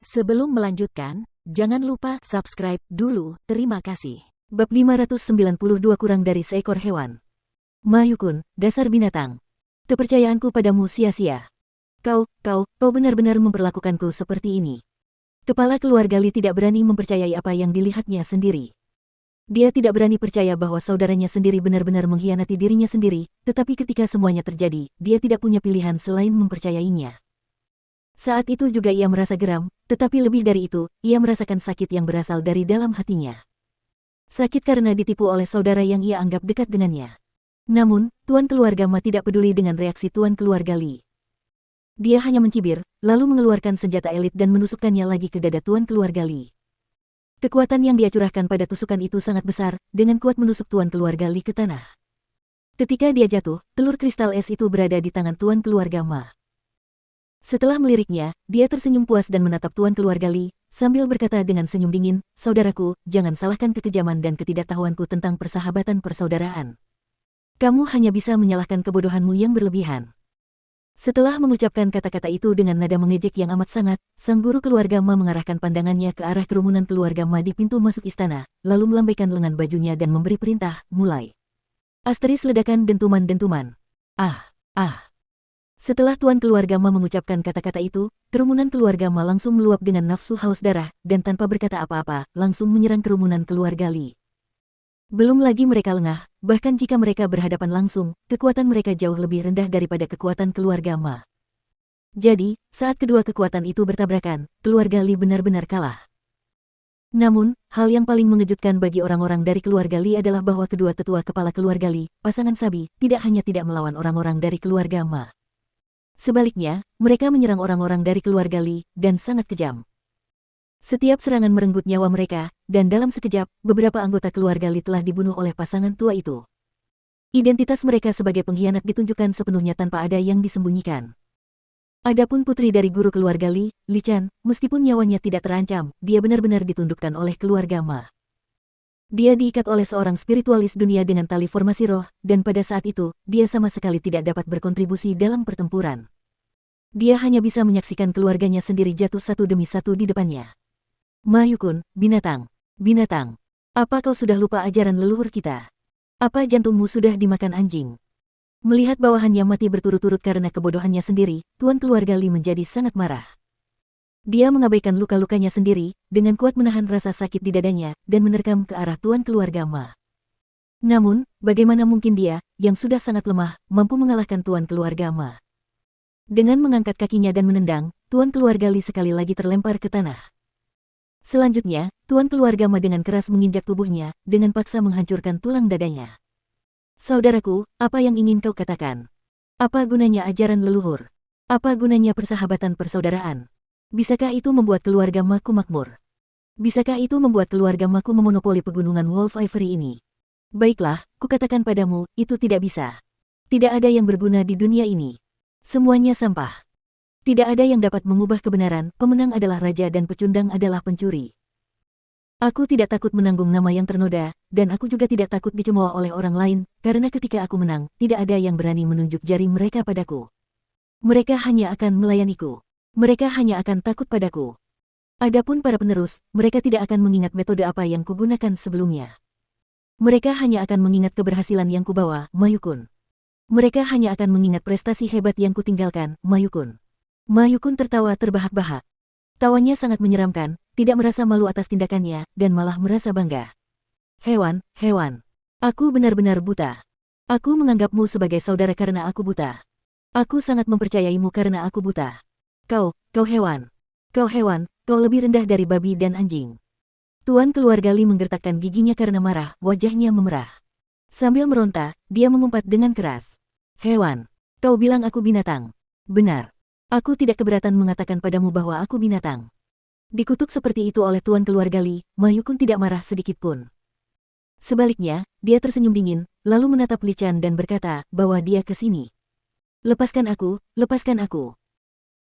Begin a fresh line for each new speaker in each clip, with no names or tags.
Sebelum melanjutkan, jangan lupa subscribe dulu, terima kasih.
Bab 592 kurang dari seekor hewan. Ma Yukun, dasar binatang. Kepercayaanku padamu sia-sia. Kau benar-benar memperlakukanku seperti ini. Kepala keluarga Li tidak berani mempercayai apa yang dilihatnya sendiri. Dia tidak berani percaya bahwa saudaranya sendiri benar-benar mengkhianati dirinya sendiri, tetapi ketika semuanya terjadi, dia tidak punya pilihan selain mempercayainya. Saat itu juga ia merasa geram, tetapi lebih dari itu, ia merasakan sakit yang berasal dari dalam hatinya. Sakit karena ditipu oleh saudara yang ia anggap dekat dengannya. Namun, tuan keluarga Ma tidak peduli dengan reaksi tuan keluarga Li. Dia hanya mencibir, lalu mengeluarkan senjata elit dan menusukkannya lagi ke dada tuan keluarga Li. Kekuatan yang dia curahkan pada tusukan itu sangat besar, dengan kuat menusuk tuan keluarga Li ke tanah. Ketika dia jatuh, telur kristal es itu berada di tangan tuan keluarga Ma. Setelah meliriknya, dia tersenyum puas dan menatap tuan keluarga Li, sambil berkata dengan senyum dingin, "Saudaraku, jangan salahkan kekejaman dan ketidaktahuanku tentang persahabatan persaudaraan. Kamu hanya bisa menyalahkan kebodohanmu yang berlebihan." Setelah mengucapkan kata-kata itu dengan nada mengejek yang amat sangat, sang guru keluarga Ma mengarahkan pandangannya ke arah kerumunan keluarga Ma di pintu masuk istana, lalu melambaikan lengan bajunya dan memberi perintah, "Mulai." Asteris ledakan dentuman-dentuman. Ah. Setelah tuan keluarga Ma mengucapkan kata-kata itu, kerumunan keluarga Ma langsung meluap dengan nafsu haus darah, dan tanpa berkata apa-apa, langsung menyerang kerumunan keluarga Li. Belum lagi mereka lengah, bahkan jika mereka berhadapan langsung, kekuatan mereka jauh lebih rendah daripada kekuatan keluarga Ma. Jadi, saat kedua kekuatan itu bertabrakan, keluarga Li benar-benar kalah. Namun, hal yang paling mengejutkan bagi orang-orang dari keluarga Li adalah bahwa kedua tetua kepala keluarga Li, pasangan Sabi, tidak hanya tidak melawan orang-orang dari keluarga Ma. Sebaliknya, mereka menyerang orang-orang dari keluarga Li, dan sangat kejam. Setiap serangan merenggut nyawa mereka, dan dalam sekejap, beberapa anggota keluarga Li telah dibunuh oleh pasangan tua itu. Identitas mereka sebagai pengkhianat ditunjukkan sepenuhnya tanpa ada yang disembunyikan. Adapun putri dari guru keluarga Li, Li Chan, meskipun nyawanya tidak terancam, dia benar-benar ditundukkan oleh keluarga Ma. Dia diikat oleh seorang spiritualis dunia dengan tali formasi roh, dan pada saat itu, dia sama sekali tidak dapat berkontribusi dalam pertempuran. Dia hanya bisa menyaksikan keluarganya sendiri jatuh satu demi satu di depannya. Ma Yukun, binatang. Apa kau sudah lupa ajaran leluhur kita? Apa jantungmu sudah dimakan anjing? Melihat bawahannya mati berturut-turut karena kebodohannya sendiri, tuan keluarga Li menjadi sangat marah. Dia mengabaikan luka-lukanya sendiri, dengan kuat menahan rasa sakit di dadanya, dan menerkam ke arah tuan keluarga Ma. Namun, bagaimana mungkin dia, yang sudah sangat lemah, mampu mengalahkan tuan keluarga Ma? Dengan mengangkat kakinya dan menendang, tuan keluarga Li sekali lagi terlempar ke tanah. Selanjutnya, tuan keluarga Ma dengan keras menginjak tubuhnya, dengan paksa menghancurkan tulang dadanya. "Saudaraku, apa yang ingin kau katakan? Apa gunanya ajaran leluhur? Apa gunanya persahabatan persaudaraan? Bisakah itu membuat keluarga Maku makmur? Bisakah itu membuat keluarga Maku memonopoli pegunungan Wolf Ivory ini? Baiklah, kukatakan padamu, itu tidak bisa. Tidak ada yang berguna di dunia ini. Semuanya sampah. Tidak ada yang dapat mengubah kebenaran, pemenang adalah raja dan pecundang adalah pencuri. Aku tidak takut menanggung nama yang ternoda, dan aku juga tidak takut dicemooh oleh orang lain, karena ketika aku menang, tidak ada yang berani menunjuk jari mereka padaku. Mereka hanya akan melayaniku. Mereka hanya akan takut padaku. Adapun para penerus, mereka tidak akan mengingat metode apa yang kugunakan sebelumnya. Mereka hanya akan mengingat keberhasilan yang kubawa, Ma Yukun. Mereka hanya akan mengingat prestasi hebat yang kutinggalkan, Ma Yukun." Ma Yukun tertawa terbahak-bahak. Tawanya sangat menyeramkan, tidak merasa malu atas tindakannya, dan malah merasa bangga. Hewan. Aku benar-benar buta. Aku menganggapmu sebagai saudara karena aku buta. Aku sangat mempercayaimu karena aku buta. Kau hewan. Kau lebih rendah dari babi dan anjing." Tuan keluarga Li menggertakkan giginya karena marah, wajahnya memerah. Sambil meronta, dia mengumpat dengan keras. "Hewan. Kau bilang aku binatang. Benar. Aku tidak keberatan mengatakan padamu bahwa aku binatang." Dikutuk seperti itu oleh tuan keluarga Li, Ma Yukun tidak marah sedikit pun. Sebaliknya, dia tersenyum dingin, lalu menatap Li Chan dan berkata bahwa dia ke sini. Lepaskan aku.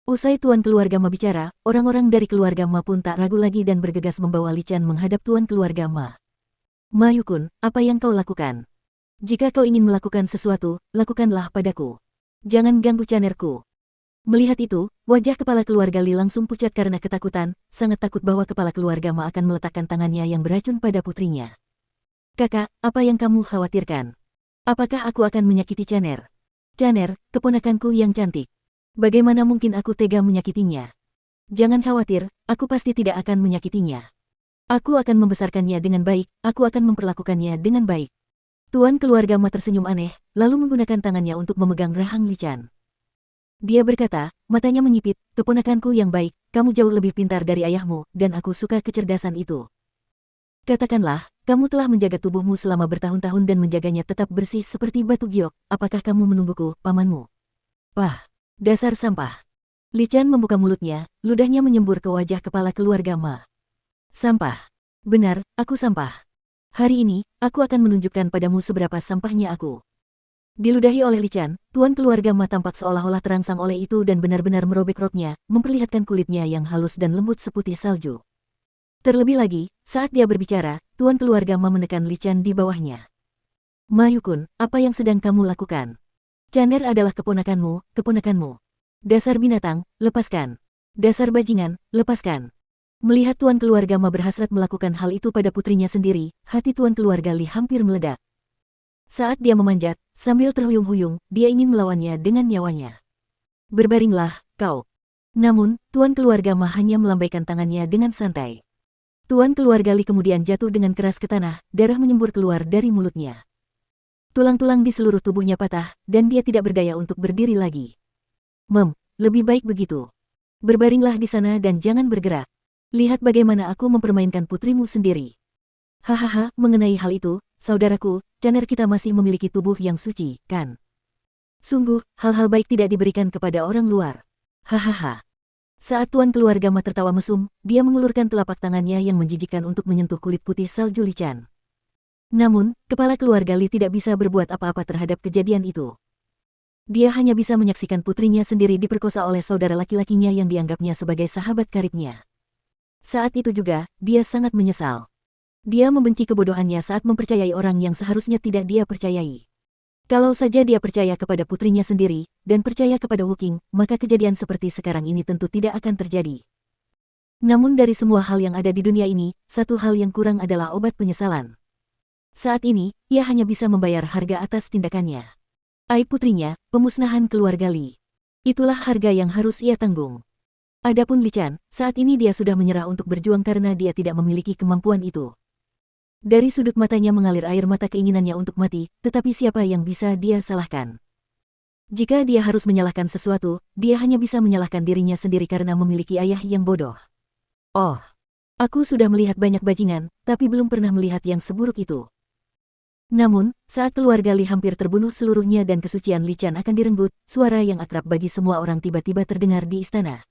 Usai tuan keluarga Ma bicara, orang-orang dari keluarga Ma pun tak ragu lagi dan bergegas membawa Li Chan menghadap tuan keluarga Ma. "Ma Yukun, apa yang kau lakukan? Jika kau ingin melakukan sesuatu, lakukanlah padaku. Jangan ganggu canerku." Melihat itu, wajah kepala keluarga Li langsung pucat karena ketakutan, sangat takut bahwa kepala keluarga Ma akan meletakkan tangannya yang beracun pada putrinya. Kakak, apa yang kamu khawatirkan? Apakah aku akan menyakiti Chaner? Chaner, keponakanku yang cantik. Bagaimana mungkin aku tega menyakitinya? Jangan khawatir, aku pasti tidak akan menyakitinya. Aku akan membesarkannya dengan baik, aku akan memperlakukannya dengan baik. Tuan keluarga Ma tersenyum aneh, lalu menggunakan tangannya untuk memegang rahang Li Chan. Dia berkata, matanya menyipit, keponakanku yang baik, kamu jauh lebih pintar dari ayahmu, dan aku suka kecerdasan itu. Katakanlah, kamu telah menjaga tubuhmu selama bertahun-tahun dan menjaganya tetap bersih seperti batu giok, apakah kamu menungguku, pamanmu? Wah, dasar sampah. Li Chan membuka mulutnya, ludahnya menyembur ke wajah kepala keluarga Ma. Sampah. Benar, aku sampah. Hari ini, aku akan menunjukkan padamu seberapa sampahnya aku. Diludahi oleh Li Chan, tuan keluarga Ma tampak seolah-olah terangsang oleh itu dan benar-benar merobek roknya, memperlihatkan kulitnya yang halus dan lembut seputih salju. Terlebih lagi, saat dia berbicara, tuan keluarga Ma menekan Li Chan di bawahnya. Ma Yukun, apa yang sedang kamu lakukan? Chaner adalah keponakanmu. Dasar binatang, lepaskan. Dasar bajingan, lepaskan. Melihat tuan keluarga Ma berhasrat melakukan hal itu pada putrinya sendiri, hati tuan keluarga Li hampir meledak. Saat dia memanjat, sambil terhuyung-huyung, dia ingin melawannya dengan nyawanya. Berbaringlah, kau. Namun, tuan keluarga Ma hanya melambaikan tangannya dengan santai. Tuan keluarga Li kemudian jatuh dengan keras ke tanah, darah menyembur keluar dari mulutnya. Tulang-tulang di seluruh tubuhnya patah, dan dia tidak berdaya untuk berdiri lagi. Lebih baik begitu. Berbaringlah di sana dan jangan bergerak. Lihat bagaimana aku mempermainkan putrimu sendiri. Hahaha, mengenai hal itu, saudaraku, Chaner kita masih memiliki tubuh yang suci, kan? Sungguh, hal-hal baik tidak diberikan kepada orang luar. Hahaha. Saat tuan keluarga Ma tertawa mesum, dia mengulurkan telapak tangannya yang menjijikkan untuk menyentuh kulit putih salju Li Chan. Namun, kepala keluarga Li tidak bisa berbuat apa-apa terhadap kejadian itu. Dia hanya bisa menyaksikan putrinya sendiri diperkosa oleh saudara laki-lakinya yang dianggapnya sebagai sahabat karibnya. Saat itu juga, dia sangat menyesal. Dia membenci kebodohannya saat mempercayai orang yang seharusnya tidak dia percayai. Kalau saja dia percaya kepada putrinya sendiri, dan percaya kepada Wu Qing, maka kejadian seperti sekarang ini tentu tidak akan terjadi. Namun dari semua hal yang ada di dunia ini, satu hal yang kurang adalah obat penyesalan. Saat ini, ia hanya bisa membayar harga atas tindakannya. Aib putrinya, pemusnahan keluarga Li. Itulah harga yang harus ia tanggung. Adapun Li Chan, saat ini dia sudah menyerah untuk berjuang karena dia tidak memiliki kemampuan itu. Dari sudut matanya mengalir air mata keinginannya untuk mati, tetapi siapa yang bisa dia salahkan? Jika dia harus menyalahkan sesuatu, dia hanya bisa menyalahkan dirinya sendiri karena memiliki ayah yang bodoh. Oh, aku sudah melihat banyak bajingan, tapi belum pernah melihat yang seburuk itu. Namun, saat keluarga Li hampir terbunuh seluruhnya dan kesucian Li Chan akan direnggut, suara yang akrab bagi semua orang tiba-tiba terdengar di istana.